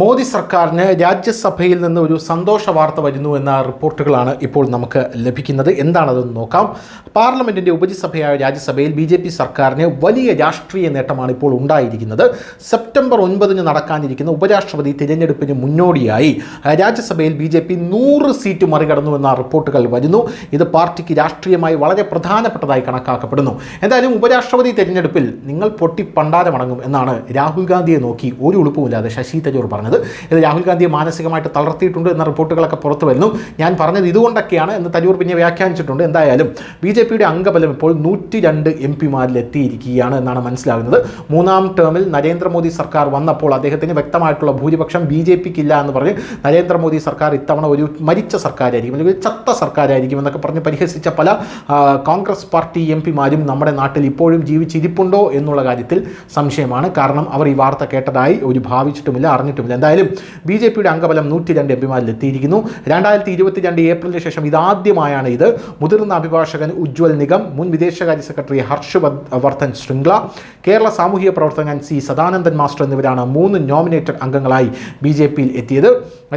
മോദി സർക്കാരിന് രാജ്യസഭയിൽ നിന്ന് ഒരു സന്തോഷ വാർത്ത വരുന്നു എന്ന റിപ്പോർട്ടുകളാണ് ഇപ്പോൾ നമുക്ക് ലഭിക്കുന്നത്. എന്താണതെന്ന് നോക്കാം. പാർലമെൻറ്റിൻ്റെ ഉപരിസഭയായ രാജ്യസഭയിൽ BJP സർക്കാരിന് വലിയ രാഷ്ട്രീയ നേട്ടമാണ് ഇപ്പോൾ ഉണ്ടായിരിക്കുന്നത്. സെപ്റ്റംബർ 9 നടക്കാനിരിക്കുന്ന ഉപരാഷ്ട്രപതി തിരഞ്ഞെടുപ്പിന് മുന്നോടിയായി രാജ്യസഭയിൽ BJP 100 സീറ്റ് മറികടന്നു എന്ന റിപ്പോർട്ടുകൾ വരുന്നു. ഇത് പാർട്ടിക്ക് രാഷ്ട്രീയമായി വളരെ പ്രധാനപ്പെട്ടതായി കണക്കാക്കപ്പെടുന്നു. എന്തായാലും ഉപരാഷ്ട്രപതി തിരഞ്ഞെടുപ്പിൽ നിങ്ങൾ പൊട്ടിപ്പണ്ടാരമടങ്ങും എന്നാണ് രാഹുൽ ഗാന്ധിയെ നോക്കി ഒരു ഉളുപ്പുമില്ലാതെ ശശി തരൂർ പറഞ്ഞത്. ഇത് രാഹുൽ ഗാന്ധിയെ മാനസികമായിട്ട് തളർത്തിയിട്ടുണ്ട് എന്ന റിപ്പോർട്ടുകളൊക്കെ പുറത്തു വരുന്നു. ഞാൻ പറഞ്ഞത് ഇതുകൊണ്ടൊക്കെയാണ് എന്ന് തരൂർ പിന്നെ വ്യാഖ്യാനിച്ചിട്ടുണ്ട്. എന്തായാലും BJPയുടെ അംഗബലം ഇപ്പോൾ 102 MPമാരിൽ എത്തിയിരിക്കുകയാണ് എന്നാണ് മനസ്സിലാകുന്നത്. മൂന്നാം ടേമിൽ നരേന്ദ്രമോദി സർക്കാർ വന്നപ്പോൾ അദ്ദേഹത്തിന് വ്യക്തമായിട്ടുള്ള ഭൂരിപക്ഷം BJPക്ക് ഇല്ല എന്ന് പറഞ്ഞ് നരേന്ദ്രമോദി സർക്കാർ ഇത്തവണ ഒരു മരിച്ച സർക്കാരായിരിക്കും, അല്ലെങ്കിൽ ചത്ത സർക്കാരായിരിക്കും എന്നൊക്കെ പറഞ്ഞ് പരിഹസിച്ച പല കോൺഗ്രസ് പാർട്ടി MPമാരും നമ്മുടെ നാട്ടിൽ ഇപ്പോഴും ജീവിച്ചിരിപ്പുണ്ടോ എന്നുള്ള കാര്യത്തിൽ സംശയമാണ്. കാരണം അവർ ഈ വാർത്ത കേട്ടതായി ഒരു ഭാവിച്ചിട്ടുമില്ല, അറിഞ്ഞിട്ടുമില്ല. എന്തായാലും BJPയുടെ അംഗബലം 102 MPമാരിൽ എത്തിയിരിക്കുന്നു. 2022 ഏപ്രിലിന് ശേഷം ഇതാദ്യമായാണ് ഇത്. മുതിർന്ന അഭിഭാഷകൻ ഉജ്ജ്വൽ നിഗം, മുൻ വിദേശകാര്യ സെക്രട്ടറി ഹർഷ് വർദ്ധൻ ശൃംഗ്ല, കേരള സാമൂഹിക പ്രവർത്തകൻ C സദാനന്ദൻ മാസ്റ്റർ എന്നിവരാണ് 3 നോമിനേറ്റഡ് അംഗങ്ങളായി BJPയിൽ എത്തിയത്.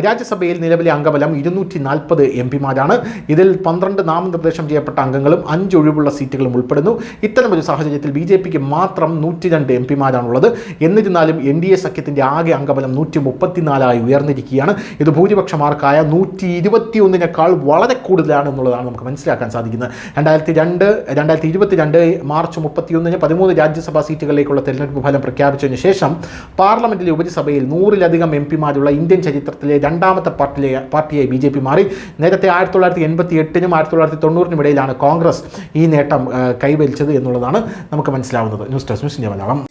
രാജ്യസഭയിൽ നിലവിലെ അംഗബലം 240 MPമാരാണ്. ഇതിൽ 12 നാമനിർദ്ദേശം ചെയ്യപ്പെട്ട അംഗങ്ങളും 5 ഒഴിവുള്ള സീറ്റുകളും ഉൾപ്പെടുന്നു. ഇത്തരമൊരു സാഹചര്യത്തിൽ BJPക്ക് മാത്രം 102 MPമാരാണുള്ളത്. എന്നിരുന്നാലും NDA സഖ്യത്തിൻ്റെ ആകെ അംഗബലം 134 ഉയർന്നിരിക്കുകയാണ്. ഇത് ഭൂരിപക്ഷമാർക്കായ 121 വളരെ കൂടുതലാണ് എന്നുള്ളതാണ് നമുക്ക് മനസ്സിലാക്കാൻ സാധിക്കുന്നത്. 2022 മാർച്ച് 31 13 രാജ്യസഭാ സീറ്റുകളിലേക്കുള്ള തെരഞ്ഞെടുപ്പ് ഫലം പ്രഖ്യാപിച്ചതിന് ശേഷം പാർലമെന്റിലെ ഉപരിസഭയിൽ 100-ലധികം MPമാരുള്ള ഇന്ത്യൻ ചരിത്രത്തിലെ രണ്ടാമത്തെ പാർട്ടിയായി BJP മാറി. നേരത്തെ 1988-നും 1990-നും ഇടയിലാണ് കോൺഗ്രസ് ഈ നേട്ടം കൈവരിച്ചത് എന്നുള്ളതാണ് നമുക്ക് മനസ്സിലാവുന്നത്. News desk news India Malayalam.